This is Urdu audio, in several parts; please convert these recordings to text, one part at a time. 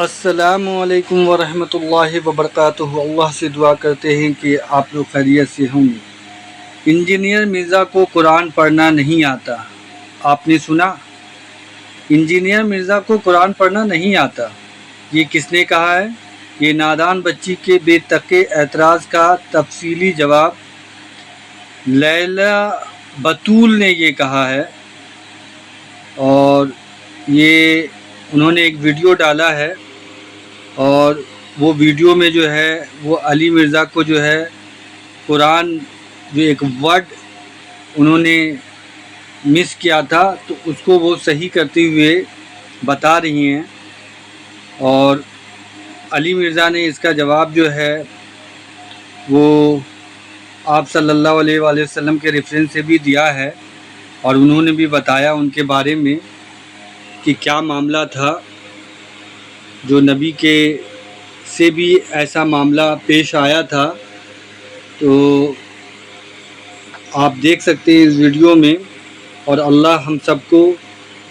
السلام علیکم ورحمۃ اللہ وبرکاتہ۔ اللہ سے دعا کرتے ہیں کہ آپ لوگ خیریت سے ہوں گے۔ انجینئر مرزا کو قرآن پڑھنا نہیں آتا۔ آپ نے سنا؟ انجینئر مرزا کو قرآن پڑھنا نہیں آتا۔ یہ کس نے کہا ہے؟ یہ نادان بچی کے بے تکے اعتراض کا تفصیلی جواب لیلا بطول نے یہ کہا ہے، اور یہ انہوں نے ایک ویڈیو ڈالا ہے، اور وہ ویڈیو میں جو ہے وہ علی مرزا کو جو ہے قرآن جو ایک ورڈ انہوں نے مس کیا تھا تو اس کو وہ صحیح کرتے ہوئے بتا رہی ہیں، اور علی مرزا نے اس کا جواب جو ہے وہ آپ صلی اللہ علیہ وآلہ وسلم کے ریفرنس سے بھی دیا ہے، اور انہوں نے بھی بتایا ان کے بارے میں کہ کیا معاملہ تھا، جو نبی کے سے بھی ایسا معاملہ پیش آیا تھا۔ تو آپ دیکھ سکتے ہیں اس ویڈیو میں، اور اللہ ہم سب کو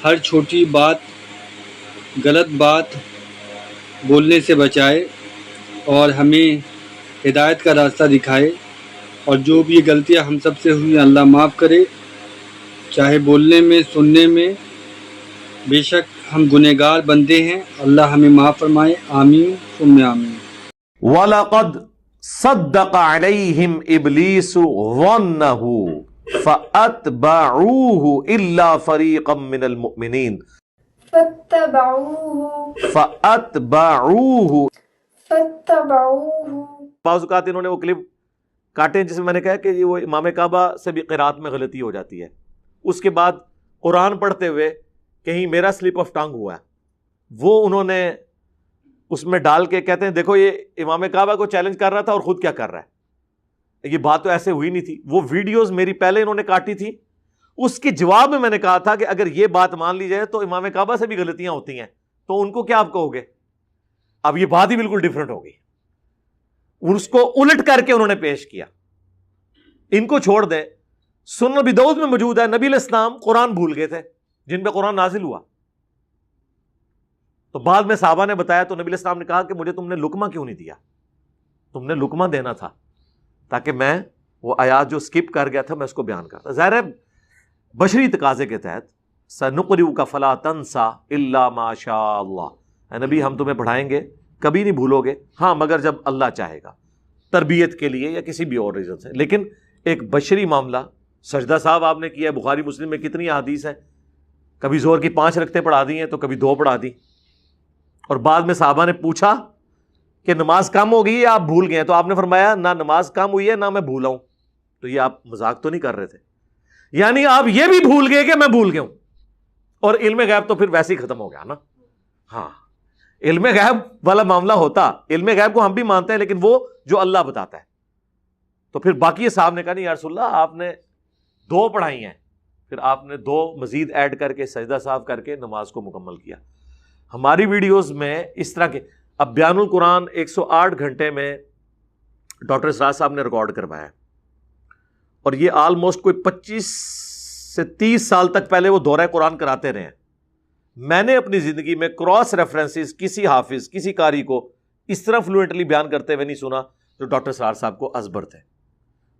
ہر چھوٹی بات، غلط بات بولنے سے بچائے اور ہمیں ہدایت کا راستہ دکھائے، اور جو بھی غلطیاں ہم سب سے ہوئی اللہ معاف کرے، چاہے بولنے میں، سننے میں، بے شک ہم گنہگار بندے ہیں، اللہ ہمیں معاف فرمائے، آمین ثم آمین۔ وَلَقَدْ صَدَّقَ عَلَيْهِمْ إِبْلِيسُ ظَنَّهُ فَأَتْبَعُوهُ إِلَّا فَرِيقًا مِّنَ الْمُؤْمِنِينَ فَأَتْبَعُوهُ بعض اوقات انہوں نے وہ کلپ کاٹے جس میں میں نے کہا کہ وہ امام کعبہ سے بھی قرات میں غلطی ہو جاتی ہے، اس کے بعد قرآن پڑھتے ہوئے کہیں میرا سلپ آف ٹنگ ہوا ہے، وہ انہوں نے اس میں ڈال کے کہتے ہیں دیکھو یہ امام کعبہ کو چیلنج کر رہا تھا اور خود کیا کر رہا ہے، یہ بات تو ایسے ہوئی نہیں تھی۔ وہ ویڈیوز میری پہلے انہوں نے کاٹی تھی، اس کے جواب میں نے کہا تھا کہ اگر یہ بات مان لی جائے تو امام کعبہ سے بھی غلطیاں ہوتی ہیں، تو ان کو کیا آپ کہو گے؟ اب یہ بات ہی بالکل ڈیفرنٹ ہو گئی، اس کو الٹ کر کے انہوں نے پیش کیا۔ ان کو چھوڑ دیں، سنن ابی داؤد میں موجود ہے نبی علیہ السلام قرآن بھول گئے تھے جن پہ قرآن نازل ہوا، تو بعد میں صحابہ نے بتایا تو نبی علیہ السلام نے کہا کہ مجھے تم نے لقمہ کیوں نہیں دیا؟ تم نے لقمہ دینا تھا تاکہ میں وہ آیات جو سکپ کر گیا تھا میں اس کو بیان کرتا۔ ظاہر ہے بشری تقاضے کے تحت سنقرئک فلا تنسى الا ما شاء اللہ، اے نبی ہم تمہیں پڑھائیں گے کبھی نہیں بھولو گے، ہاں مگر جب اللہ چاہے گا، تربیت کے لیے یا کسی بھی اور ریزن سے۔ لیکن ایک بشری معاملہ، سجدہ صاحب آپ نے کیا ہے، بخاری مسلم میں کتنی احادیث ہیں، کبھی زہر کی 5 رکعتیں پڑھا دی ہیں تو کبھی 2 پڑھا دی، اور بعد میں صحابہ نے پوچھا کہ نماز کم ہو گئی ہے آپ بھول گئے ہیں، تو آپ نے فرمایا نہ نماز کم ہوئی ہے نہ میں بھولا ہوں۔ تو یہ آپ مذاق تو نہیں کر رہے تھے؟ یعنی آپ یہ بھی بھول گئے کہ میں بھول گیا ہوں، اور علم غیب تو پھر ویسے ہی ختم ہو گیا نا۔ ہاں علم غیب والا معاملہ ہوتا، علم غیب کو ہم بھی مانتے ہیں لیکن وہ جو اللہ بتاتا ہے، تو پھر باقی صاحب نے کہا نہیں یا رسول اللہ آپ نے 2 پڑھائی ہیں، پھر آپ نے 2 مزید ایڈ کر کے سجدہ صاحب کر کے نماز کو مکمل کیا۔ ہماری ویڈیوز میں اس طرح کے، اب بیان القرآن 108 گھنٹے میں ڈاکٹر اسرار صاحب نے ریکارڈ کروایا، اور یہ آلموسٹ کوئی 25 سے 30 سال تک پہلے وہ دورہ قرآن کراتے رہے ہیں۔ میں نے اپنی زندگی میں کراس ریفرنسز کسی حافظ کسی قاری کو اس طرح فلوئنٹلی بیان کرتے ہوئے نہیں سنا جو ڈاکٹر اسرار صاحب کو ازبر تھے۔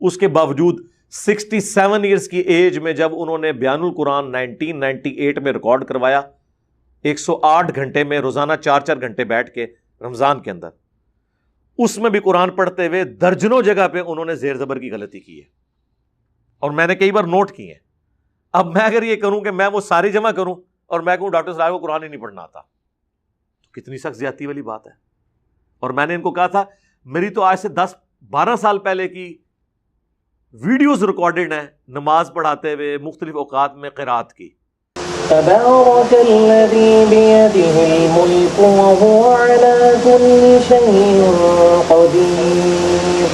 اس کے باوجود 67 ایئرز کی ایج میں جب انہوں نے بیان القرآن 1998 میں ریکارڈ کروایا، 108 گھنٹے میں روزانہ 4 گھنٹے بیٹھ کے رمضان کے اندر، اس میں بھی قرآن پڑھتے ہوئے درجنوں جگہ پہ انہوں نے زیر زبر کی غلطی کی ہے، اور میں نے کئی بار نوٹ کی ہیں۔ اب میں اگر یہ کروں کہ میں وہ ساری جمع کروں اور میں کہوں ڈاکٹر صاحب کو قرآن ہی نہیں پڑھنا آتا، تو کتنی سخت زیادتی والی بات ہے۔ اور میں نے ان کو کہا تھا میری تو آج سے 10-12 سال پہلے کی ویڈیوز ریکارڈڈ ہیں نماز پڑھاتے ہوئے مختلف اوقات میں قرات کی۔ تبارك الذي بيده الملك وهو على كل شيء قدير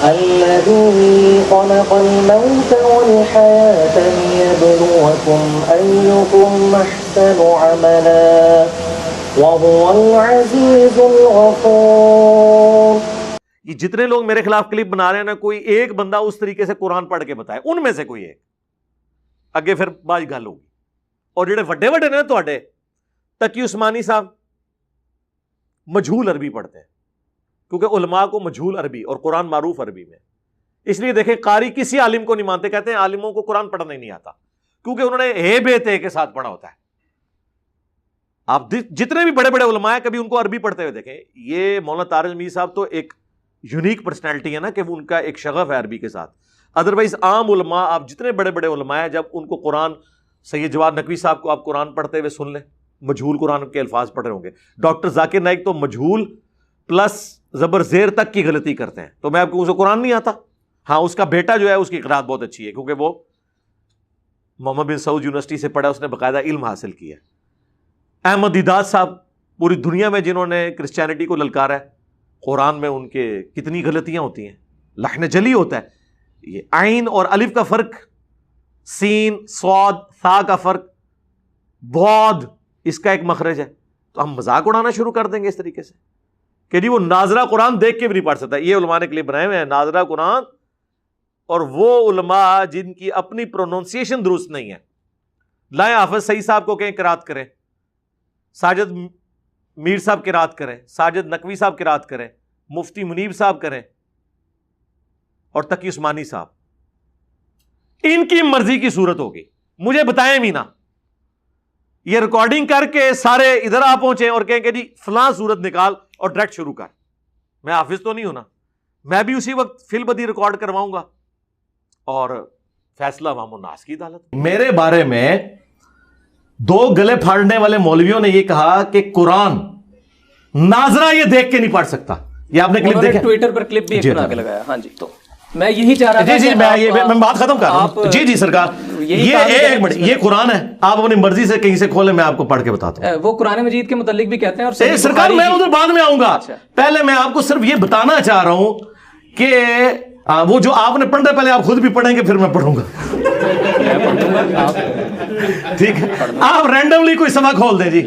الذي خلق الموت والحياة ليبلوكم أيكم أحسن عملا وهو العزيز الغفور۔ یہ جتنے لوگ میرے خلاف کلپ بنا رہے ہیں نا، کوئی ایک بندہ اس طریقے سے قرآن پڑھ کے بتائے، ان میں سے کوئی ایک، اگے پھر باج گل ہوگی۔ اور جڑے وڈے وڈے نے تواڈے تقی عثمانی صاحب، مجہول عربی پڑھتے ہیں، کیونکہ علماء کو مجہول عربی اور قرآن معروف عربی میں، اس لیے دیکھیں قاری کسی عالم کو نہیں مانتے، کہتے ہیں عالموں کو قرآن پڑھنا ہی نہیں آتا، کیونکہ انہوں نے ہے بے تے کے ساتھ پڑھا ہوتا ہے۔ آپ جتنے بھی بڑے بڑے علماء ہیں کبھی ان کو عربی پڑھتے ہوئے دیکھیں۔ یہ مولانا طارق میر صاحب تو ایک یونیک پرسنالٹی ہے نا کہ وہ ان کا ایک شغف ہے عربی کے ساتھ، ادروائز عام علماء آپ جتنے بڑے بڑے علماء ہیں جب ان کو قرآن، سید جواد نقوی صاحب کو آپ قرآن پڑھتے ہوئے سن لیں، مجہول قرآن کے الفاظ پڑھ رہے ہوں گے۔ ڈاکٹر ذاکر نائک تو مجہول پلس زبر زیر تک کی غلطی کرتے ہیں، تو میں آپ کو اسے قرآن نہیں آتا۔ ہاں اس کا بیٹا جو ہے اس کی قرات بہت اچھی ہے، کیونکہ وہ محمد بن سعود یونیورسٹی سے پڑھا، اس نے باقاعدہ علم حاصل کیا ہے۔ احمد دیداد صاحب پوری دنیا میں جنہوں نے کرسچینٹی کو للکارا ہے، قرآن میں ان کے کتنی غلطیاں ہوتی ہیں، لحن جلی ہوتا ہے، یہ عین اور الف کا فرق، سین صاد ثا کا فرق، بعد اس کا ایک مخرج ہے، تو ہم مذاق اڑانا شروع کر دیں گے اس طریقے سے کہ جی وہ ناظرہ قرآن دیکھ کے بھی نہیں پڑھ سکتا۔ یہ علماء نے کلپ بنائے ہوئے ہیں ناظرہ قرآن، اور وہ علماء جن کی اپنی پروننسیشن درست نہیں ہے، لائیں حافظ سعید صاحب کو کہیں قرات کریں، ساجد میر صاحب قرات کریں، ساجد نقوی صاحب قرات کریں، مفتی منیب صاحب کریں، اور تقی عثمانی صاحب، ان کی مرضی کی صورت ہوگی، مجھے بتائیں بھی نہ، یہ ریکارڈنگ کر کے سارے ادھر آ پہنچے اور کہیں کہ جی فلاں صورت نکال اور ڈائریکٹ شروع کر۔ میں حافظ تو نہیں ہونا، میں بھی اسی وقت فی البدی ریکارڈ کرواؤں گا اور فیصلہ عوام الناس کی عدالت۔ میرے بارے میں دو گلے پھاڑنے والے مولویوں نے یہ کہا کہ قرآن ناظرہ یہ دیکھ کے نہیں پڑھ سکتا، یہ آپ نے کلپ دیکھا، ٹویٹر پر کلپ بھی ایک بنا کے لگایا۔ ہاں جی، تو میں یہی چاہ رہا تھا، جی میں بات ختم کر رہا ہوں۔ جی سرکار، یہ ایک منٹ، یہ قرآن ہے، آپ اپنی مرضی سے کہیں سے کھولیں، میں آپ کو پڑھ کے بتاتا ہوں۔ وہ قرآن مجید کے متعلق بھی کہتے ہیں، اور سرکار میں ادھر بعد میں آؤں گا، پہلے میں آپ کو صرف یہ بتانا چاہ رہا ہوں کہ وہ جو آپ نے پڑھنا پہلے آپ خود بھی پڑھیں گے، پھر میں پڑھوں گا، ٹھیک ہے؟ آپ رینڈملی کوئی صفحہ کھول دیں جی،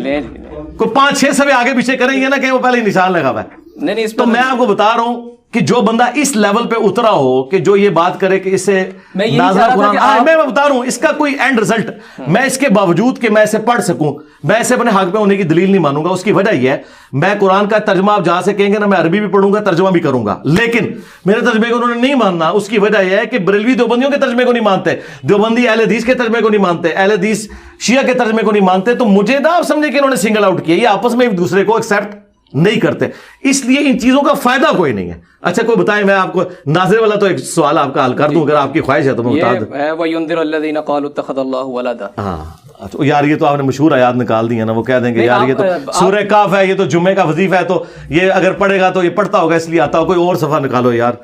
کوئی 5-6 صفحے آگے پیچھے کریں گے نا کہ وہ پہلے ہی نشان لگا ہوا ہے۔ تو میں آپ کو بتا رہا ہوں کہ جو بندہ اس لیول پہ اترا ہو کہ جو یہ بات کرے کہ اس سے ناظرہ قرآن، میں بتا رہا ہوں اس کا کوئی اینڈ رزلٹ، میں اس کے باوجود کہ میں اسے پڑھ سکوں، میں اسے اپنے حق پہ ہونے کی دلیل نہیں مانوں گا۔ اس کی وجہ یہ ہے، میں قرآن کا ترجمہ آپ جہاں سے کہیں گے نا، میں عربی بھی پڑھوں گا، ترجمہ بھی کروں گا، لیکن میرے ترجمے کو انہوں نے نہیں ماننا۔ اس کی وجہ یہ ہے کہ بریلوی دیوبندیوں کے ترجمے کو نہیں مانتے، دیوبندی اہل حدیث کے ترجمے کو نہیں مانتے، اہل حدیث شیعہ کے ترجمے کو نہیں مانتے، تو مجھے نہ آپ سمجھے کہ انہوں نے سنگل آؤٹ کیا، یہ آپس میں ایک دوسرے کو ایکسیپٹ نہیں کرتے، اس لیے ان چیزوں کا فائدہ کوئی نہیں ہے۔ اچھا کوئی بتائیں، میں آپ کو ناظر والا تو ایک سوال آپ کا حل کر دوں اگر آپ کی خواہش ہے تو میں بتا دوں۔ وَيُنذِرُ الَّذِينَ قَالُوا اتَّخَذَ اللَّهُ وَلَدًا، ہاں یار یہ تو آپ نے مشہور آیات نکال دی ہے نا، وہ کہہ دیں گے یار یہ تو سورہ کاف ہے، یہ تو جمعے کا وظیفہ ہے، تو یہ اگر پڑھے گا تو یہ پڑھتا ہوگا اس لیے آتا ہو، کوئی اور صفحہ نکالو یار،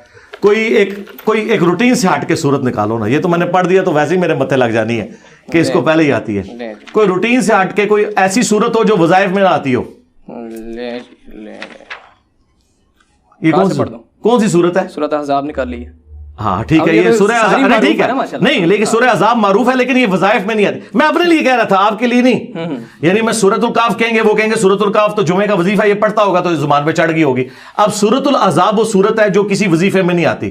کوئی ایک روٹین سے ہٹ کے صورت نکالو نا، یہ تو میں نے پڑھ دیا تو ویسے ہی میرے متھے لگ جانی ہے کہ اس کو پہلے ہی آتی ہے، کوئی روٹین سے ہٹ کے کوئی ایسی صورت ہو جو وظائف میں نہ آتی ہو۔ یہ کون سی صورت ہے؟ سورۃ احزاب نکال لی ہے۔ ہاں ٹھیک ہے، یہ سورہ احزاب ٹھیک ہے نہیں، لیکن سورہ احزاب معروف ہے، لیکن یہ وظائف میں نہیں آتی۔ میں اپنے لیے کہہ رہا تھا، آپ کے لیے نہیں، یعنی میں سورۃ الکاف کہیں گے، وہ کہیں گے سورۃ الکاف تو جمعے کا وظیفہ یہ پڑھتا ہوگا تو زبان پہ چڑھ گئی ہوگی۔ اب سورۃ الاحزاب وہ صورت ہے جو کسی وظیفے میں نہیں آتی،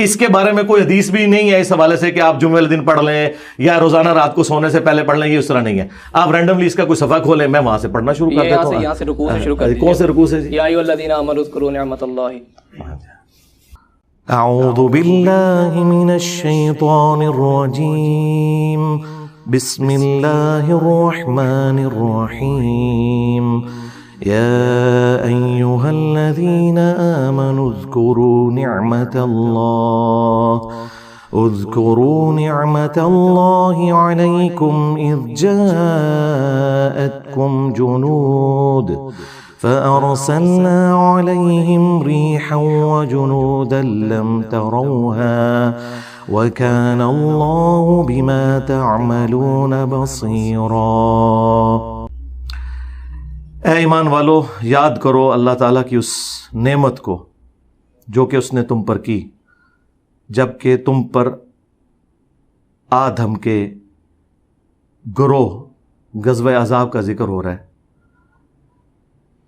اس کے بارے میں کوئی حدیث بھی نہیں ہے اس حوالے سے کہ آپ جمعے والے دن پڑھ لیں یا روزانہ رات کو سونے سے پہلے پڑھ لیں، یہ اس طرح نہیں ہے۔ آپ رینڈملی اس کا کوئی صفحہ کھولیں، میں وہاں سے پڑھنا شروع کر دیتا ہوں۔ یہاں سے رکوع سے شروع کر کون سے رکوع سے؟ یا ایھا الذین آمنوا اذکروا نعمت اللہ۔ اعوذ باللہ من الشیطان الرجیم، بسم اللہ الرحمن الرحیم، یا ایھا الذین آمنوا اذکروا نعمت اللہ علیکم اذ جاءتکم جنود فأرسلنا عليهم ريحا وجنودا لم تروها وكان الله بما تعملون بصيرا۔ اے ایمان والو، یاد کرو اللہ تعالیٰ کی اس نعمت کو جو کہ اس نے تم پر کی جب کہ تم پر آدم کے گروہ، غزوہ احزاب کا ذکر ہو رہا ہے،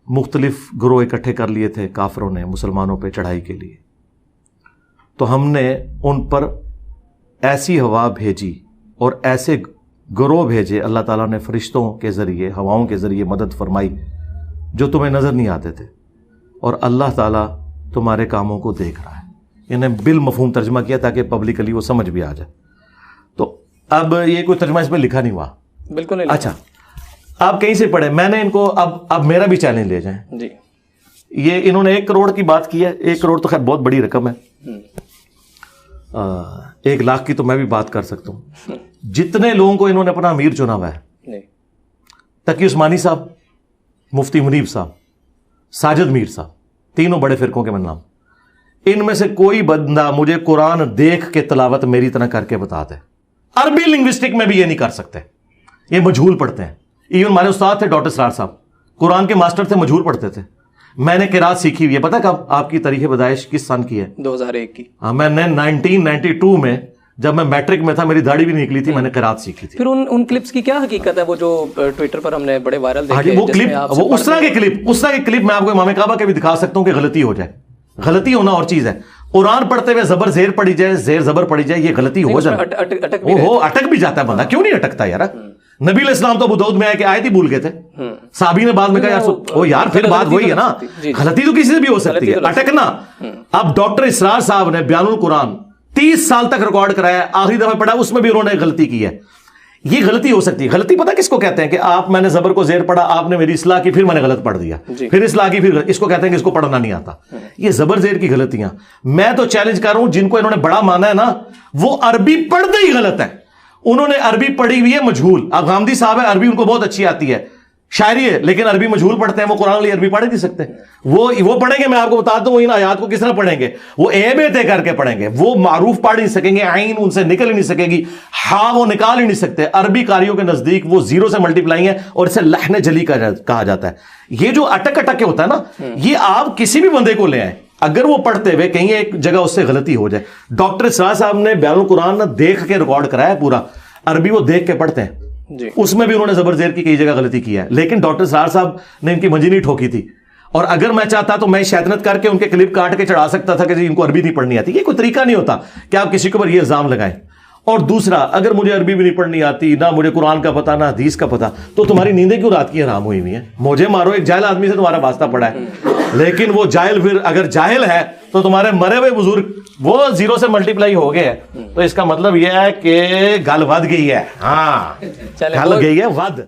مختلف گروہ اکٹھے کر لیے تھے کافروں نے مسلمانوں پہ چڑھائی کے لیے، تو ہم نے ان پر ایسی ہوا بھیجی اور ایسے گروہ بھیجے، اللہ تعالیٰ نے فرشتوں کے ذریعے، ہواؤں کے ذریعے مدد فرمائی جو تمہیں نظر نہیں آتے تھے۔ اور اللہ تعالیٰ تمہارے کاموں کو دیکھ رہا ہے. انہیں بالمفہوم ترجمہ کیا تاکہ پبلکلی وہ سمجھ بھی آ جائے. تو اب یہ کوئی ترجمہ اس پہ لکھا نہیں ہوا. بالکل نہیں. اچھا آپ کہیں سے پڑھیں. میں نے ان کو اب میرا بھی چیلنج لے جائیں. جی یہ انہوں نے 1 کروڑ کی بات کی ہے. 1 کروڑ تو خیر بہت بڑی رقم ہے. 1 لاکھ کی تو میں بھی بات کر سکتا ہوں. جتنے لوگوں کو انہوں نے اپنا امیر چنا ہوا ہے, تقی عثمانی صاحب, مفتی منیب صاحب, ساجد میر صاحب, تینوں بڑے فرقوں کے نام, ان میں سے کوئی بندہ مجھے قرآن دیکھ کے تلاوت میری طرح کر کے بتا دے. عربی لنگوسٹک میں بھی یہ نہیں کر سکتے, یہ مجہول پڑھتے ہیں. ایون ہمارے استاد تھے ڈاکٹر سرار صاحب, قرآن کے ماسٹر تھے, مجہول پڑھتے تھے. میں نے قرات سیکھی ہوئی ہے. پتہ کب آپ کی تاریخ پیدائش کس سن کی ہے؟ 2001 کی. ہاں میں نے 1992 میں جب میں میٹرک میں تھا, میری داڑھی بھی نہیں نکلی تھی, میں نے قرات سیکھی تھی. پھر ان کلپس کی کیا حقیقت ہے وہ جو ٹویٹر پر ہم نے بڑے وائرل دیکھے؟ وہ کلپ, وہ اس طرح کے کلپ میں آپ کو امام کعبہ کے بھی دکھا سکتا ہوں کہ غلطی ہو جائے. غلطی ہونا اور چیز ہے. قرآن پڑھتے ہوئے زبر زیر پڑھی جائے, زیر زبر پڑھی جائے, یہ غلطی ہو جائے. اٹک بھی جاتا ہے بندہ. کیوں نہیں اٹکتا یار؟ نبی علیہ السلام تو ابو داؤد میں آئے کہ آیت ہی بھول گئے تھے. صحابی نے بعد میں کہا یار پھر بات وہی ہے نا, غلطی تو کسی سے بھی ہو سکتی ہے. اٹکنا. اب ڈاکٹر اسرار صاحب نے بیان القرآن 30 سال تک ریکارڈ کرایا, آخری دفعہ پڑھا اس میں بھی انہوں نے غلطی کی ہے. یہ غلطی ہو سکتی ہے. غلطی پتہ کس کو کہتے ہیں کہ میں نے زبر کو زیر پڑھا, آپ نے میری اصلاح کی, پھر میں نے غلط پڑھ دیا, پھر اصلاح کی, پھر اس کو کہتے ہیں کہ اس کو پڑھنا نہیں آتا. یہ زبر زیر کی غلطیاں. میں تو چیلنج کر رہا ہوں جن کو انہوں نے بڑا مانا ہے نا, وہ عربی پڑھتے ہی غلط ہے. انہوں نے عربی پڑھی ہوئی ہے مجہول. اب غامدی صاحب ہے, عربی ان کو بہت اچھی آتی ہے, شاعری ہے, لیکن عربی مجہول پڑھتے ہیں. وہ قرآن علی عربی پڑھ نہیں سکتے. وہ پڑھیں گے, میں آپ کو بتاتا ہوں ان آیات کو کس طرح پڑھیں گے. وہ اے بے تے کر کے پڑھیں گے. وہ معروف پڑھ نہیں سکیں گے, عین ان سے نکل ہی نہیں سکے گی, ہاں وہ نکال ہی نہیں سکتے. عربی قاریوں کے نزدیک وہ 0 سے ملٹیپلائی ہے, اور اسے لحن جلی کہا جاتا ہے. یہ جو اٹک کے ہوتا ہے نا, یہ آپ کسی بھی بندے کو لے آئیں, اگر وہ پڑھتے ہوئے کہیں ایک جگہ اس سے غلطی ہو جائے. ڈاکٹر اسرار صاحب نے بیان القرآن دیکھ کے ریکارڈ کرایا پورا. عربی وہ دیکھ کے پڑھتے ہیں, اس میں بھی انہوں نے زبر زیر کی کئی جگہ غلطی کی ہے. لیکن ڈاکٹر اسرار صاحب نے ان کی منجی نہیں ٹھوکی تھی. اور اگر میں چاہتا تو میں شیطنت کر کے ان کے کلپ کاٹ کے چڑھا سکتا تھا کہ ان کو عربی نہیں پڑھنی آتی. یہ کوئی طریقہ نہیں ہوتا کہ آپ کسی کے اوپر یہ الزام لگائیں. اور دوسرا, اگر مجھے عربی بھی نہیں پڑھنی آتی, نہ مجھے قرآن کا پتہ, نہ حدیث کا پتہ, تو تمہاری نیندیں کیوں رات کی حرام ہوئی ہوئی ہیں؟ مجھے مارو, ایک جاہل آدمی سے تمہارا واسطہ پڑا ہے, لیکن وہ جاہل پھر اگر جاہل ہے تو تمہارے مرے ہوئے بزرگ وہ 0 سے ملٹیپلائی ہو گئے ہیں. تو اس کا مطلب یہ ہے کہ گل ود گئی ہے. ہاں گل گئی ہے ود.